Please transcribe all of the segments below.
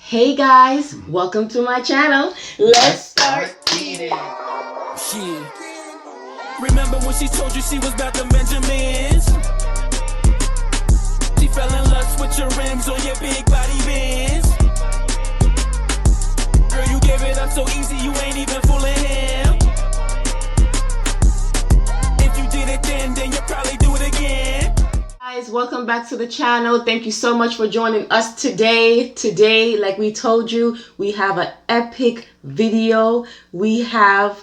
Hey guys, welcome to my channel. Let's start eating. Shit. Remember when she told you she was about the Benjamins? She fell in lust with your rims on your big body bends. Girl, you gave it up so easy, you ain't even fooling him. If you did it then you'll probably do it again. Guys, welcome back to the channel. Thank you so much for joining us today. Today, like we told you, we have an epic video. We have,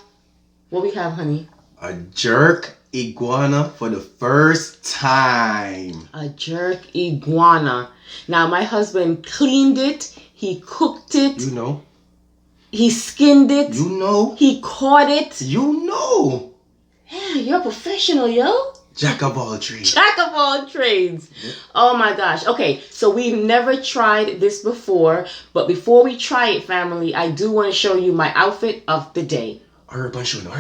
what we have, honey? A jerk iguana for the first time. A jerk iguana. Now, my husband cleaned it. He cooked it. You know. He skinned it. You know. He caught it. You know. Yeah, you're a professional, yo. Jack of all trades. Jack of all trades. Oh my gosh. Okay, so we've never tried this before, but before we try it, family, I do want to show you my outfit of the day. Urban show, look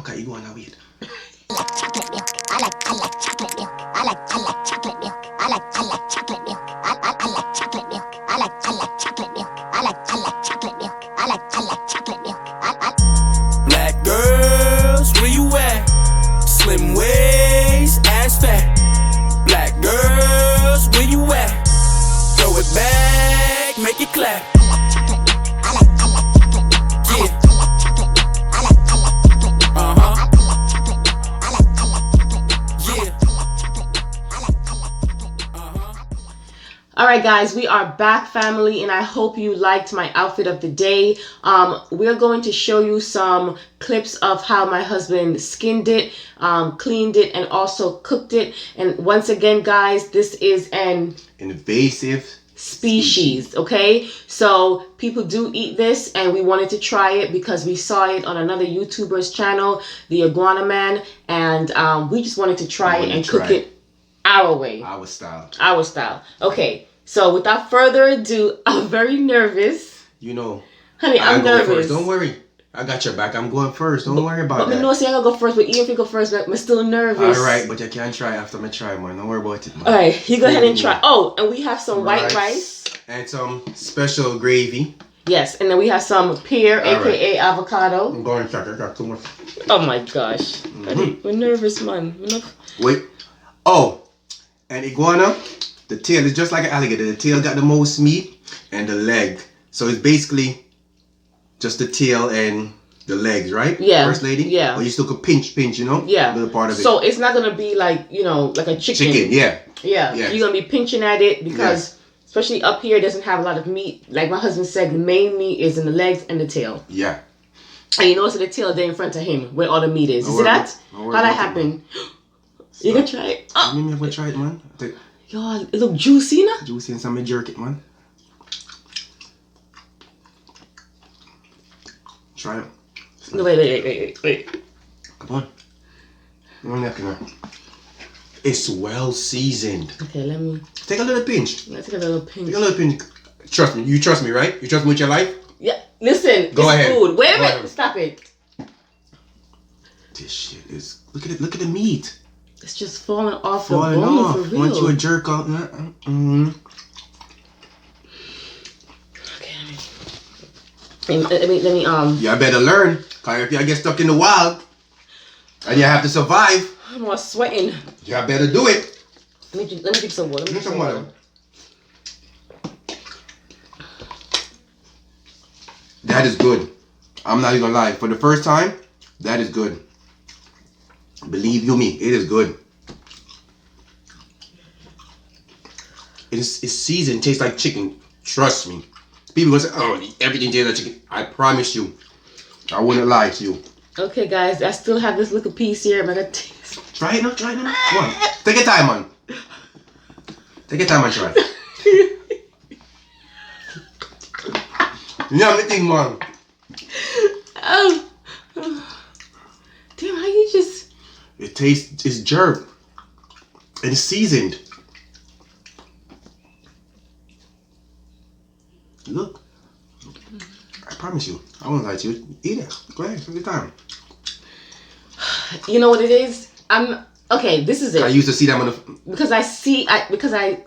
at iguana weed. I like chocolate milk. I like chocolate milk. I like chocolate milk. I like chocolate milk. I like chocolate milk. I like chocolate milk. I like chocolate milk. I like chocolate milk. Black girls, where you at? Slim waist, ass fat. Black girls, where you at? Throw it back, make it clap. I like chocolate milk. I like chocolate milk. Yeah. I like chocolate milk. Uh-huh. I like chocolate milk. I like chocolate milk. Yeah. I like chocolate milk. Uh-huh. All right, guys, we are back, family, and I hope you liked my outfit of the day. We're going to show you some clips of how my husband skinned it, cleaned it, and also cooked it. And once again, guys, this is an Invasive species, okay? So people do eat this, and we wanted to try it because we saw it on another YouTuber's channel, the Iguana Man, and we just wanted to try it and cook it our way. Our style. Our style. Okay, so without further ado, I'm very nervous. You know. Honey, I'm I go nervous. first. Don't worry. I got your back. I'm going first. Don't worry about But that. me know say I gotta go first, but even if you go first, I'm still nervous. Alright, but you can try after me try, man. Don't worry about it, man. Alright, you go ahead and try. Oh, and we have some white rice. And some special gravy. Yes, and then we have some pear, All aka avocado. I'm going to check. I got too much. Oh my gosh. Honey, we're nervous, man. We're not... Wait. Oh, and iguana, the tail is just like an alligator. The tail got the most meat and the leg. So it's basically just the tail and the legs, right? Yeah. First lady? Yeah. Or you still could pinch, you know? Yeah. A little part of it. So it's not gonna be like, you know, like a chicken. Chicken, yeah. Yeah. Yeah. You're gonna be pinching at it because especially up here it doesn't have a lot of meat. Like my husband said, the main meat is in the legs and the tail. Yeah. And you notice the tail there in front of him where all the meat is. You see that? How that happen? You gonna try it? Oh. You gonna try it, man? Yo, it look juicy, na? Juicy and some jerk it, man. Try it. No, wait. Come on. You're not gonna. It's well seasoned. Okay, let me Take a little pinch. let's take a little pinch. Take a little pinch. Trust me. You trust me, right? You trust me with your life? Yeah, listen, Go it's ahead. food. Wait a Go minute, ahead. stop it. This shit is. Look at it. Look at the meat. It's just falling off Falling the bone off. for real. Once you a jerk out. Okay, let me You better learn. Cause if you get stuck in the wild and you have to survive, I'm all sweating. you better do it. Let me drink some water. Drink some water. That is good. I'm not even gonna lie. For the first time, that is good. Believe you me, it is good. It's seasoned, tastes like chicken. Trust me. People gonna say, "Oh, everything tastes like chicken." I promise you, I wouldn't lie to you. Okay, guys, I still have this little piece here. I'm gonna taste. Try it now. Come on, take your time, man. Take your time and try. Yeah, the thing, man. Oh. Damn, how you just... It tastes, it's jerk. And it's seasoned. Look. I promise you. I won't lie to you. Eat it. Go ahead. Take your time. You know what it is? Okay, this is it. I used to see them on the... Because I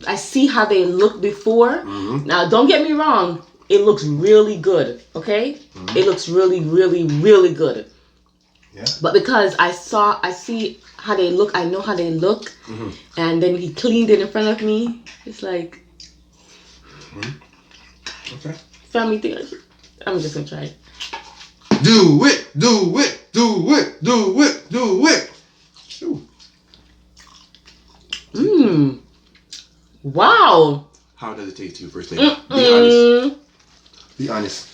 I see how they looked before. Now, don't get me wrong. It looks really good. Okay, it looks really, really, really good. Yeah. But because I see how they look. I know how they look, and then he cleaned it in front of me. It's like, Okay. family thing. I'm just gonna try it. Do it, do it, do it, do it, do it. Ooh. Wow. How does it taste to you, first lady? Be honest. Be honest.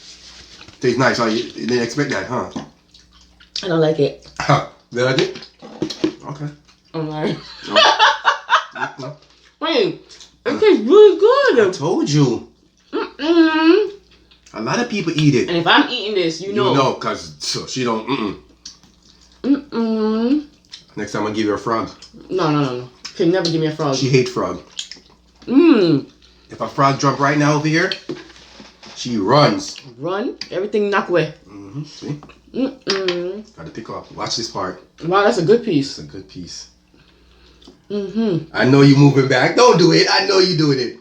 Tastes nice, huh? You didn't expect that, huh? I don't like it. Did I do? Okay. I'm like, No. wait, it tastes really I good. told you. A lot of people eat it. And if I'm eating this, you know. You know, because she don't. Next time I'll give you a frog. No. Can never give me a frog. She hates frog. If a frog jump right now over here, she runs. Run. Everything knock away. See? Gotta pick up. Watch this part. Wow, that's a good piece. It's a good piece. I know you moving back. Don't do it. I know you doing it.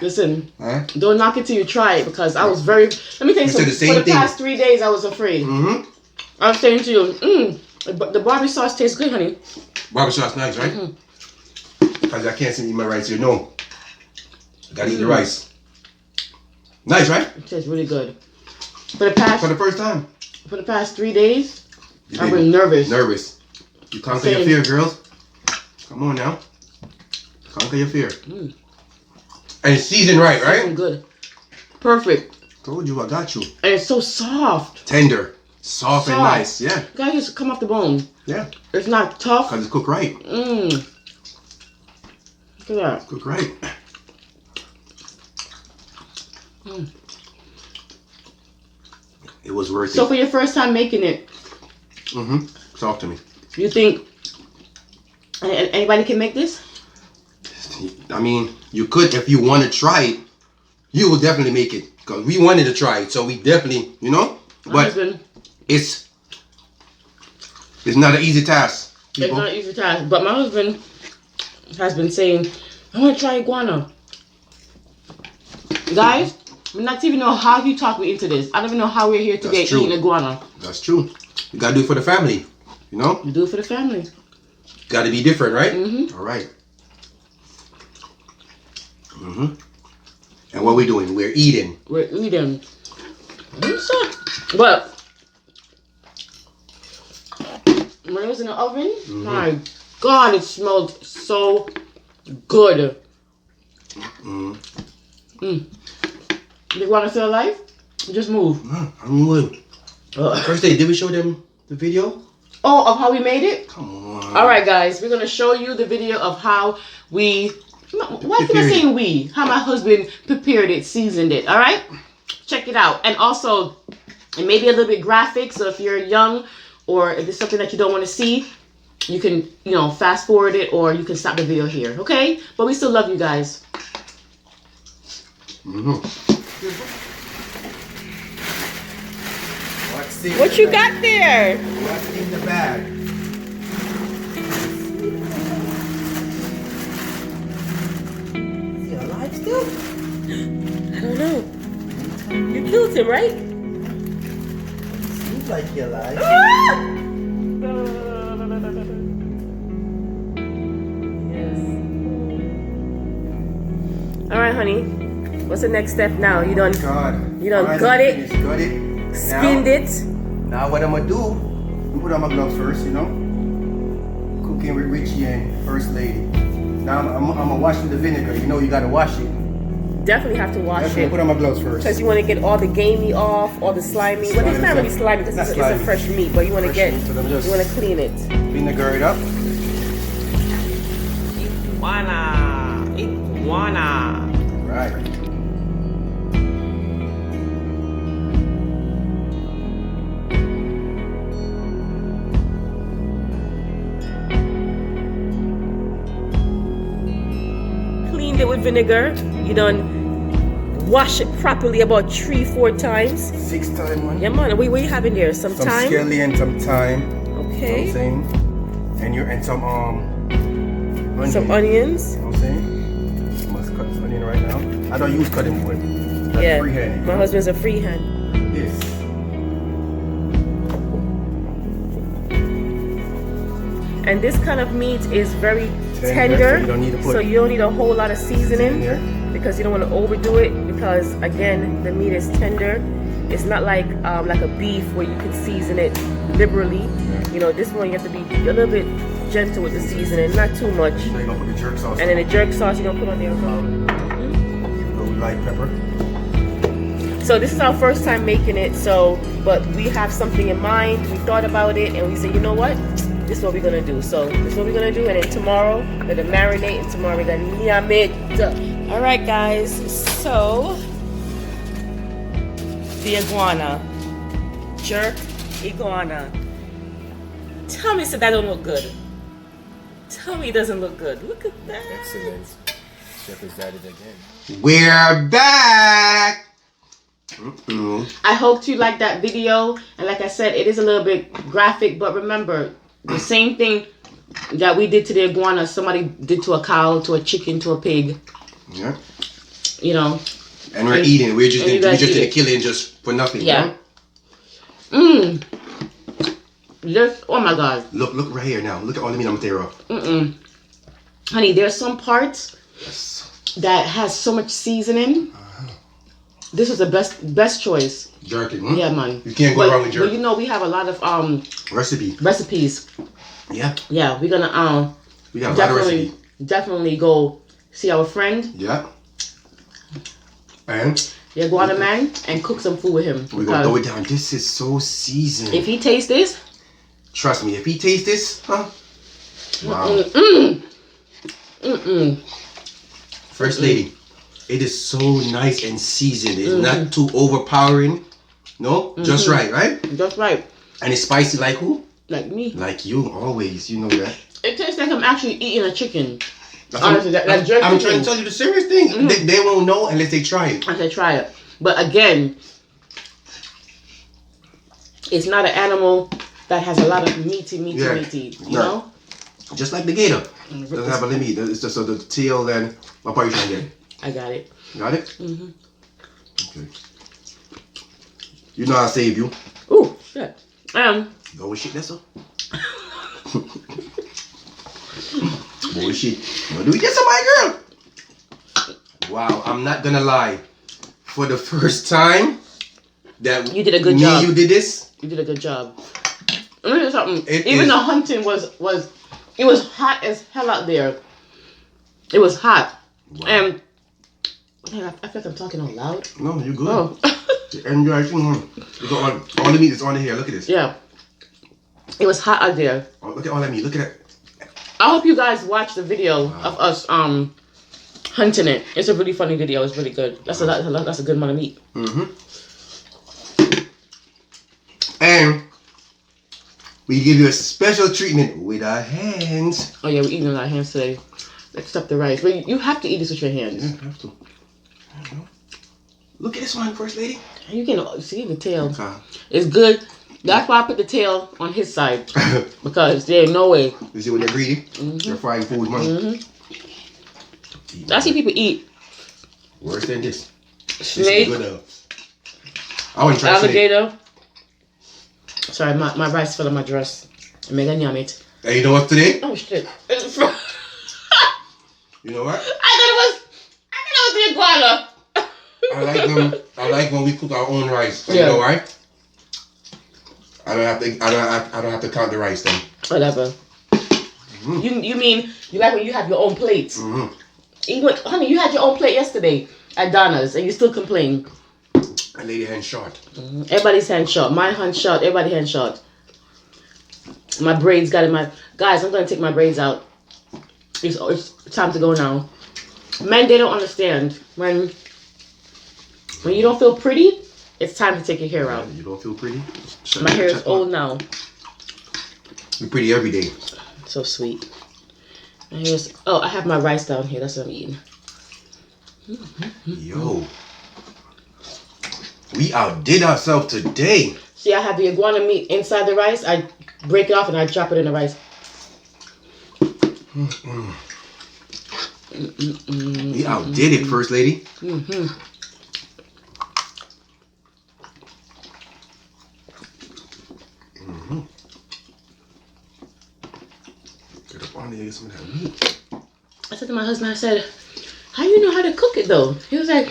Listen, Huh? don't knock it till you try it, because I was very. Let me tell you said something. the same For the thing. past 3 days, I was afraid. I was saying to you, but the barbecue sauce tastes good, honey. Barbecue sauce nice, right? Because I can't see eat my rice here. No. Gotta eat the rice. Nice, right? It tastes really good. For the first time. past 3 days, You I've did. been nervous. Nervous. You conquer your fear, girls. Come on now. Conquer your fear. And it's seasoned right, It's right? good. Perfect. Told you I got you. And it's so soft. Tender. Soft and nice. Yeah. Guys, just come off the bone. Yeah. It's not tough. Because it's cooked right. Look at that. Cooked right. It was worth So it. for your first time making it, Talk to me. you think anybody can make this? I mean, you could if you want to try it. You will definitely make it. Because we wanted to try it. So we definitely, you know. My But husband, it's not an easy task. it's People. not an easy task. But my husband has been saying, I want to try iguana. Guys, I not even know how he talked me into this. I don't even know how we're here today That's true. eating iguana. That's true. You gotta do it for the family. You know? We do it for the family. Gotta be different, right? All right. And what we doing? We're eating. We're eating. But when it was in the oven, my God, it smelled so good. You want to still alive? Just move. I'm good. First day, did we show them the video? Oh, of how we made it? Come on. All right, guys, we're gonna show you the video of how we. Why am I Prepared saying we? How my husband prepared it, seasoned it. All right, check it out. And also, it may be a little bit graphic, so if you're young or if it's something that you don't want to see, you can, fast forward it, or you can stop the video here. Okay? But we still love you guys. What you got there? What's in the bag? Is he alive still? I don't know. You killed him, right? Seems like you're alive. Yes. All right, honey. What's the next step now? You done God. You done Alright, got it? finished, got it. skinned it? Now what I'm gonna do? I'm put on my gloves first, you know. Cooking with Richie and First Lady. Now I'm gonna wash with the vinegar. You know you gotta wash it. Definitely have to wash Definitely it. put on my gloves first. Because you want to get all the gamey off, all the slimy. Well, it's not really slimy because it's a slimy. fresh meat, but you want to Fresh get, meat, so then just- you want to clean it. Vinegar it up. Iguana. Right. Cleaned it with vinegar. You done wash it properly about 3-4 times. 6 times one. Yeah, man. What you having there? Some Some thyme? scallion, some thyme. Okay. You know what I'm saying? And some onion. Some onions. You know what I'm saying? I don't use cutting board. That's Yeah. freehand. My husband's a freehand. Yes. And this kind of meat is very Tender, tender, so you don't need to put so you don't need a whole lot of seasoning here. because you don't want to overdo it, because again the meat is tender. It's not like a beef where you can season it liberally. You know, this one you have to be a little bit gentle with the seasoning, not too much. So you're gonna put the jerk sauce. And then the jerk sauce you're gonna put on there as well. We like pepper. So this is our first time making it, but we have something in mind. We thought about it and we said, you know what? This is what we're gonna do. So this is what we're gonna do, and then tomorrow we're gonna marinate, and tomorrow we're gonna yam it. All right, guys. So the iguana, jerk iguana. Tell me, so that don't look good. Tell me it doesn't look good. Look at that. Excellent. Chef is at it again. We're back. I hope you liked that video, and like I said, it is a little bit graphic, but remember, the same thing that we did to the iguana, somebody did to a cow, to a chicken, to a pig. Yeah. You know. And we're eating. We just didn't eat kill it just for nothing. Yeah. You know? Just, oh my God. Look right here now. Look at all the meat I'm tearing off. Honey, there's some parts Yes. that has so much seasoning. This is the best choice. Jerking. Yeah, man. You can't go wrong with jerk. But you know, we have a lot of recipes. Yeah. Yeah, we're gonna We got a lot of recipes. definitely go see our friend, Yeah. And the iguana man, and cook some food with him. we're gonna throw it down. This is so seasoned. If he tastes this, Trust me, if he tastes this, huh? Wow. First lady, it is so nice and seasoned. It's not too overpowering. No? Just right, right? just right, And it's spicy like who? like me. Like you, always. You know that. It tastes like I'm actually eating a chicken. That's Honestly, that jerk I'm chicken. trying to tell you the serious thing. They won't know unless they try it. I said try it, but again, it's not an animal that has a lot of meaty. You know. Just like the gator. Doesn't have a limit. It's just so the tail and what part you trying to get? I got it. Got it? Okay. You know I'll save you. Ooh, shit. Go with shit, that's all. Bullshit. Don't do it. Yes, my girl. Wow, I'm not gonna lie. For the first time that You did a good job. You did this. You did a good job. Let me tell you something. It Even is- the hunting was hot as hell out there. It was hot. Wow. And man, I feel like I'm talking out loud. No, you're good. Oh. And you're actually all the meat is on here. Look at this. Yeah. It was hot out there. Oh, look at all that meat. Look at that. I hope you guys watch the video of us hunting it. It's a really funny video. It's really good. That's a good amount of meat. And we give you a special treatment with our hands. Oh yeah, we're eating with our hands today. Except the rice. But you have to eat this with your hands. Yeah, have to. Look at this one, First Lady. You can see the tail. Okay. It's good. That's why I put the tail on his side. Because there ain't no way. You see when they're greedy? They're frying food, man. I see people eat Worse than this. snake, This is good, I want to try snake. alligator. Sorry, my rice fell on my dress. I'm gonna yam it. And you know what today? Oh shit. You know what? I thought it was the iguana. I like when we cook our own rice. And Yeah. You know why? I don't have to count the rice then. Whatever. You mean you like when you have your own plates? Even, honey, you had your own plate yesterday at Donna's, and you still complain. A lady hand short. Everybody's hand short. My hand short. Everybody hand short. My braids got in my... Guys, I'm going to take my braids out. It's time to go now. Men, they don't understand. When you don't feel pretty, it's time to take your hair out. You don't feel pretty? My hair is old now. You're pretty every day. So sweet. And I have my rice down here. That's what I'm eating. Yo. We outdid ourselves today. See, I have the iguana meat inside the rice. I break it off and I drop it in the rice. You outdid it, First Lady. Mm-hmm. Get up on there, get some of that meat. I said to my husband, I said, how you know how to cook it though? He was like,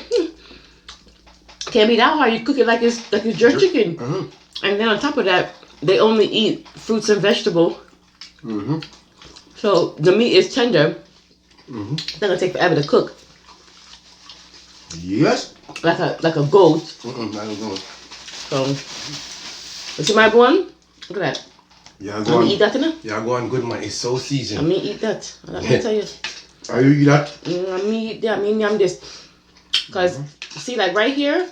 can't be that hard. You cook it like it's jerk chicken. And then on top of that, they only eat fruits and vegetables. So the meat is tender. It's not gonna take forever to cook. Yes. Like a goat. Not a goat. So, you see my one? Look at that. Yeah, I'm go gonna on. eat that tonight. Yeah, go on. Good man. It's so seasoned. I'm gonna eat that. I'm gonna tell you. Are you eat that? I'm gonna eat that. I'm this. Cause see, like right here,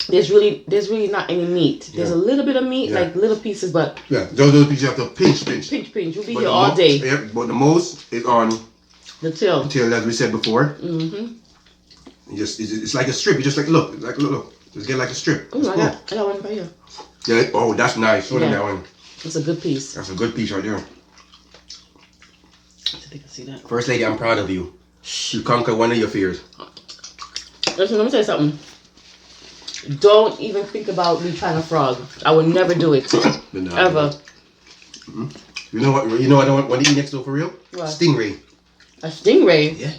there's really not any meat. There's a little bit of meat, like little pieces, but yeah, those pieces you have to pinch. pinch. You'll be here all day. Yeah, but the most is on The tail. the tail, as we said before. It's like a strip. You just look. Just get like a strip. Oh, I got one right here. Yeah. Oh, that's nice. Show them that one. It's a good piece. That's a good piece right there. I think I can see that. First Lady, I'm proud of you. You conquered one of your fears. Listen, let me tell you something. Don't even think about me trying to frog. I would never do it. Ever. You know what? You know what I want to eat next though, for real? What? Stingray. A stingray? Yeah.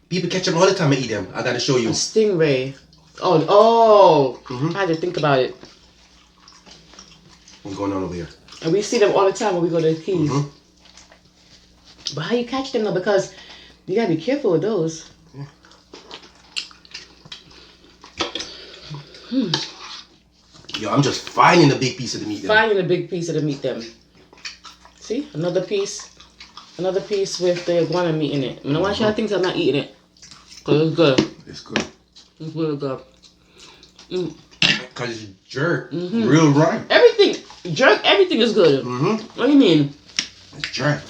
People catch them all the time and eat them. I gotta show you. A stingray. Oh. I had to think about it. What's going on over here? And we see them all the time when we go to the Keys. But how you catch them though? Because you gotta be careful with those. Yeah. Yo, I'm just finding a big piece of the meat. Finding a big piece of the meat then. See? Another piece with the iguana meat in it. And why should I think I'm not eating it? Because it's good. It's good. It's really good. Because it's jerk. Real right. Everything is good. What do you mean? It's jerk.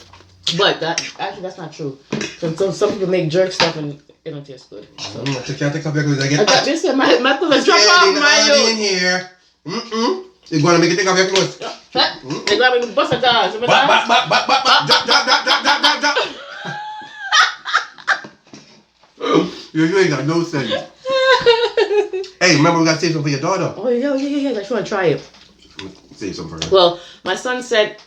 But that's not true. Some people make jerk stuff and it don't taste good. So. I take up because I get I got this here. My clothes drop off my in here. You're gonna make it take off your clothes. They're gonna make me bust a dance. Drop. You ain't got no sense. Hey, remember we gotta save some for your daughter. Oh yeah. I just wanna try it. Save some for her. Well, my son said,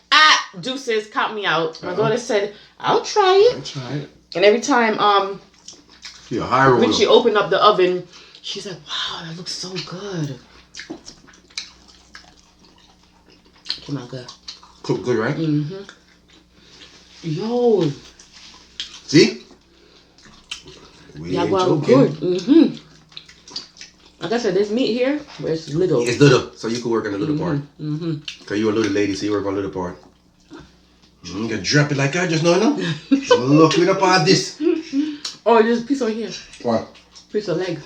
deuces, count me out. My daughter said, I'll try it. Try it. And every time You're a high roller. when she opened up the oven, she's like, wow, that looks so good. Came out good. Cook good, right? Yo. See? We ain't joking. Good. Like I said, there's meat here, but it's little. It's little, so you can work on the little part. Because you're a little lady, so you work on the little part. You can drop it like that, just know, no? Look it up at this. Oh, there's a piece over here. What? Piece of leg.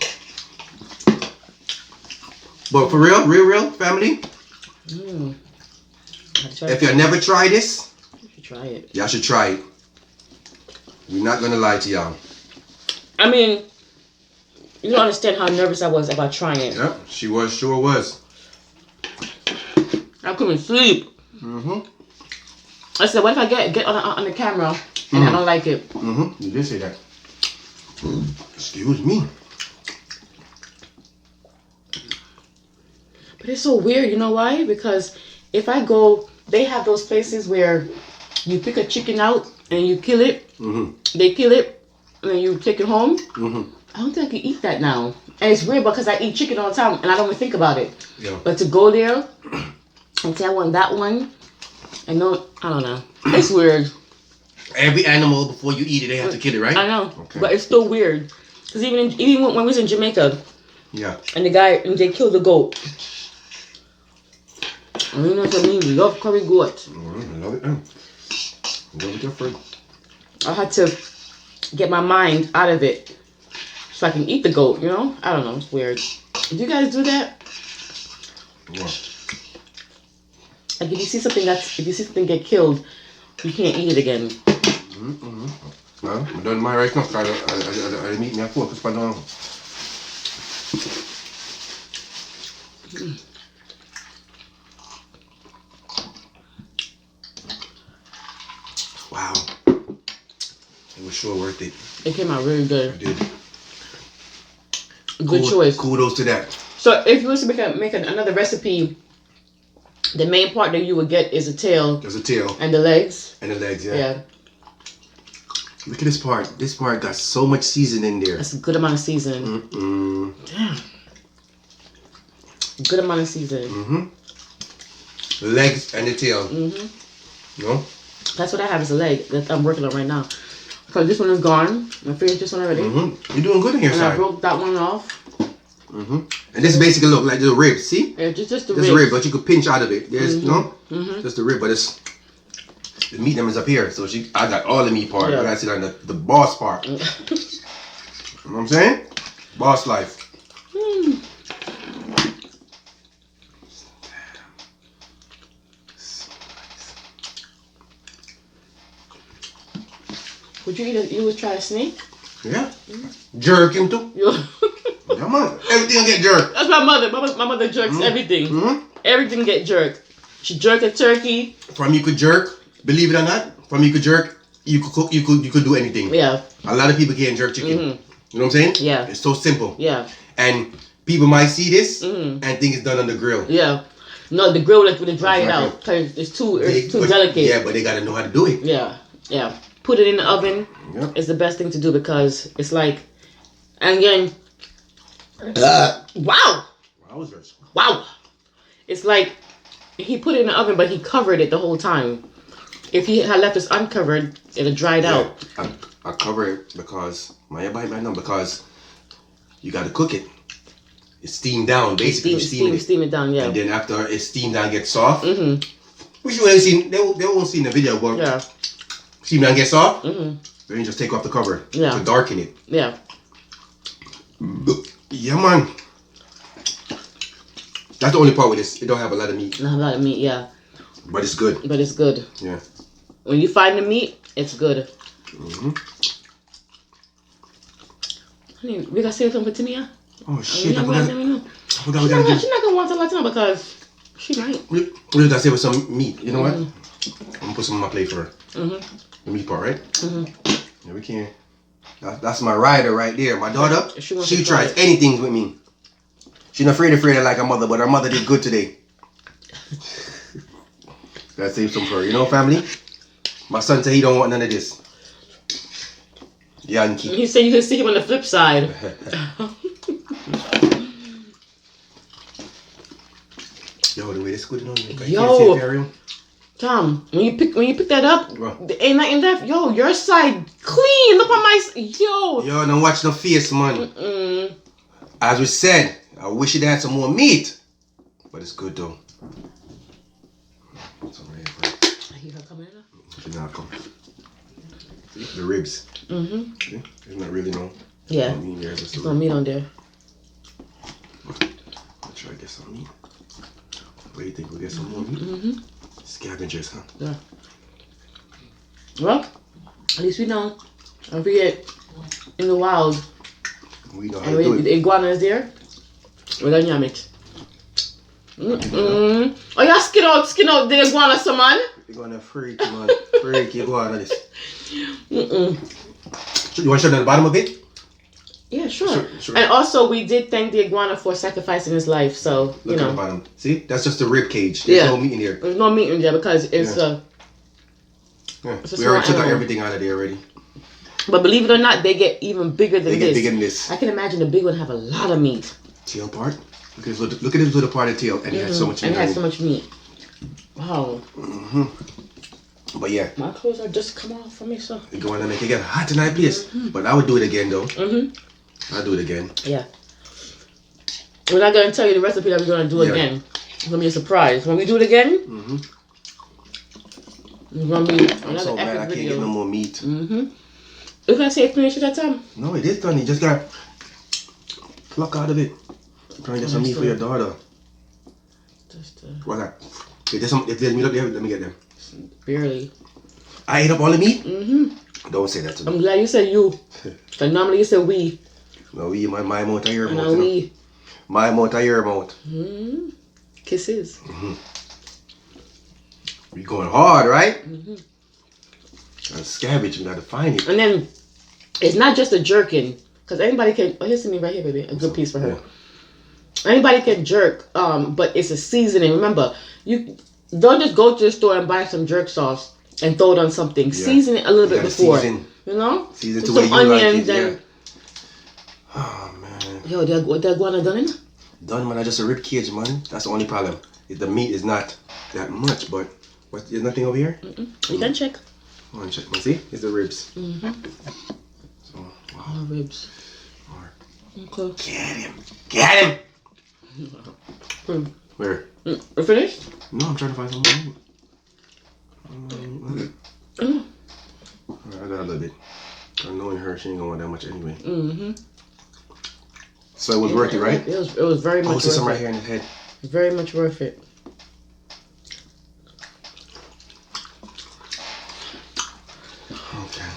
But for real, family, if you never tried this, You should try it. y'all should try it. We're not going to lie to y'all. I mean, you don't understand how nervous I was about trying it. Yep, she was, sure was. I couldn't sleep. I said, what if I get on the camera and I don't like it? You did say that. Excuse me. But it's so weird, you know why? Because if I go, they have those places where you pick a chicken out and you kill it. They kill it and then you take it home. I don't think I can eat that now. And it's weird because I eat chicken all the time and I don't even think about it. Yeah. But to go there and say I want that one, I don't know. It's weird. Every animal, before you eat it, they have to kill it, right? I know. Okay. But it's still weird. Because even when we was in Jamaica, Yeah. and they killed the goat. And you know what I mean? We love curry goat. I love it. Love it different. I had to get my mind out of it so I can eat the goat, you know? I don't know. It's weird. Do you guys do that? What? Like if you see something get killed, you can't eat it again. No, I done my right now. I meet me at 4 because I don't. Wow. It was sure worth it. It came out really good. It did. Good choice. Kudos to that. So if you was to make another recipe, the main part that you would get is the tail. There's a tail. And the legs. And the legs, yeah. Yeah. Look at this part. This part got so much seasoning in there. That's a good amount of seasoning. Damn. Good amount of seasoning. The legs and the tail. You know? That's what I have is a leg that I'm working on right now. Because this one is gone. I finished this one already. You're doing good in here, And side. I broke that one off. And this basically look like the ribs. See? Yeah, just the There's ribs. a rib, but you could pinch out of it. There's just the rib, but it's the meat them is up here. So I got all the meat part. Yeah. I gotta sit on the boss part. You know what I'm saying? Boss life. Would you eat it? You would try a snake? Yeah. Jerk him too. Yeah, man. Everything get jerked. That's my mother. My mother jerks everything. Everything get jerked. She jerked a turkey. From you could jerk, believe it or not. From you could jerk, you could cook, you could do anything. Yeah. A lot of people can't jerk chicken. You know what I'm saying? Yeah. It's so simple. Yeah. And people might see this and think it's done on the grill. Yeah. No, the grill would dry it out because it's too delicate. Yeah, but they gotta know how to do it. Yeah. Yeah. Put it in the oven. Yep. It's the best thing to do because it's like, and again, wow. Wow. It's like he put it in the oven, but he covered it the whole time. If he had left this uncovered, it'd dried out. I cover it because because you gotta cook it. It's steamed down, basically. Steam it down, yeah. And then after it's steamed down, gets soft. Which you ain't seen. They won't see in the video, but yeah. Steam down, get soft. Then you just take off the cover to darken it. Yeah. Yeah, man. That's the only part with this. It don't have a lot of meat. Not a lot of meat, yeah. But it's good. But it's good. Yeah. When you find the meat, it's good. Honey, we gotta say something for Tania. Oh shit! I forgot. She's not gonna want to Latino because she might. We gotta say with some meat. You know what? I'm gonna put some on my plate for her. The meat part, right? Yeah, we can. That's my rider right there. My daughter. She tries anything with me. She's not afraid like her mother, but her mother did good today. Gotta save some for her. You know, family. My son said he don't want none of this. Yankee. He said you can see him on the flip side. Yo, the way this good on you. Yo, Tom, when you pick that up, there ain't nothing left. Yo, your side clean. Look on my yo. Yo, don't watch no face, man. As we said, I wish it had some more meat, but it's good though. I hear her coming in. She not come. The ribs. See? There's not really no. Yeah. No meat there. There's no meat on there. I'll try to get some meat. What do you think? We'll get some more meat? Scavengers, huh? Yeah. Well, at least we know. If we get in the wild, we know how to do it. The iguana is there, we're gonna yam it. Oh, y'all skin out the iguana, some man. Iguana freak, man. Freak iguana this. You want to show them the bottom of it? Yeah, sure. And also, we did thank the iguana for sacrificing his life. So, you Look know. at the bottom. See? That's just the rib cage. There's no meat in there. There's no meat in there because it's we already took out everything out of there already. But believe it or not, they get even bigger than this. They get bigger than this. I can imagine the big one have a lot of meat. Tail part? Look at this little part of the tail, and it has so much meat. And it has so much meat. Wow. But yeah. My clothes are just come off for me, so. You're going to make it get hot tonight, please. But I would do it again, though. I'll do it again. Yeah. We're not going to tell you the recipe that we're going to do again. It's going to be a surprise. When we do it again, it's going to be another I'm so mad I can't get no more meat. You going to say it finished that time? No, it is done. You just got to pluck out of it. I'm trying to get some meat for your daughter. What's that? If there's meat up there, let me get them. Barely. I ate up all the meat? Don't say that to me. I'm glad you said you. Because normally you say we. No, we, my mouth and your mouth. No, we. My mouth and your mouth. Kisses. We going hard, right? That's scavenge. We got to find it. And then it's not just a jerkin, because anybody can. Oh, here's me right here, baby. A good piece for her. Anybody can jerk, but it's a seasoning. Remember, you don't just go to the store and buy some jerk sauce and throw it on something. Yeah. Season it a little bit before. Season. You know? Season to some onions like it, and. Oh man. Yo, the iguana done in? Done, man. I just a rib cage, man. That's the only problem. The meat is not that much, but there's nothing over here. You can check. I want to check. See, it's the ribs. So, wow. Ribs. Okay. Get him. Where? We're finished? No, I'm trying to find something. I got a little bit. I knowing her, she ain't gonna want that much anyway. So it was worth it, right? It was very much worth it. Some right here in his head. Very much worth it. Okay.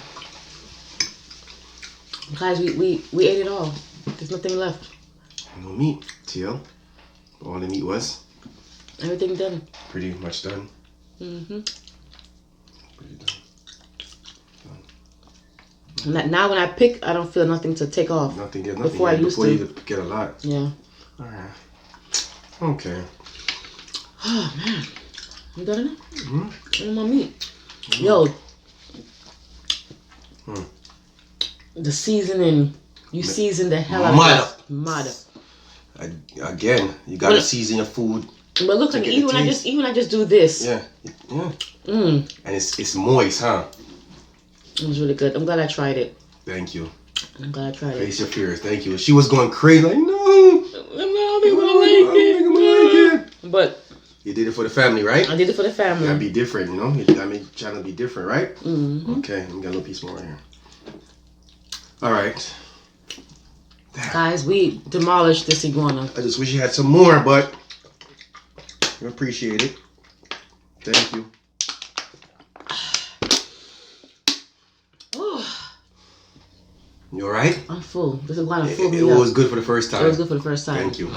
Guys, we ate it all. There's nothing left. No meat, TL. All the meat was. Everything done. Pretty much done. Pretty done. Now when I pick, I don't feel nothing to take off. Nothing. Before I used to. You get a lot. Yeah. All right. Okay. Oh man, you got it? My meat. Yo. The seasoning. You season the hell out of it. Mud. Again, you gotta season your food. But look, even when I just do this. Yeah. And it's moist, huh? It was really good. I'm glad I tried it. Thank you. I'm glad I tried it. Face your fears. Thank you. She was going crazy like, no. I think I'm gonna like it. But you did it for the family, right? I did it for the family. You gotta be different, you know? You gotta make your channel be different, right? Okay, let me get a little piece more right here. Alright. Guys, we demolished this iguana. I just wish you had some more, but I appreciate it. Thank you. You alright? I'm full. This iguana full. It was good for the first time. It was good for the first time. Thank you.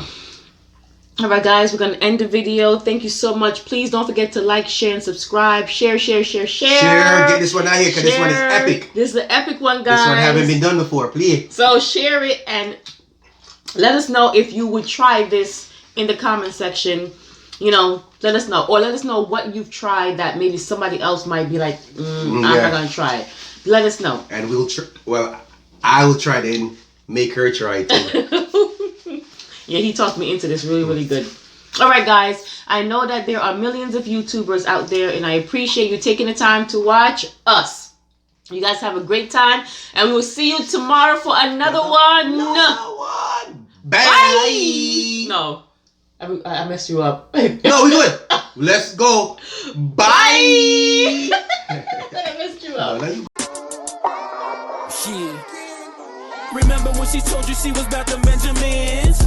Alright guys, we're going to end the video. Thank you so much. Please don't forget to like, share, and subscribe. Share. Share. Get this one out here because this one is epic. This is the epic one, guys. This one haven't been done before. Please. So share it and let us know if you would try this in the comment section. You know, let us know. Or let us know what you've tried that maybe somebody else might be like, I'm not going to try it. Let us know. And we'll try. Well, I will try it and make her try it too. Yeah, he talked me into this really good. Alright guys, I know that there are millions of YouTubers out there and I appreciate you taking the time to watch us. You guys have a great time and we will see you tomorrow for another one. Bye! Bye. No, I messed you up. No, we good. Let's go. Bye! I messed you up. Remember when she told you she was about the Benjamins?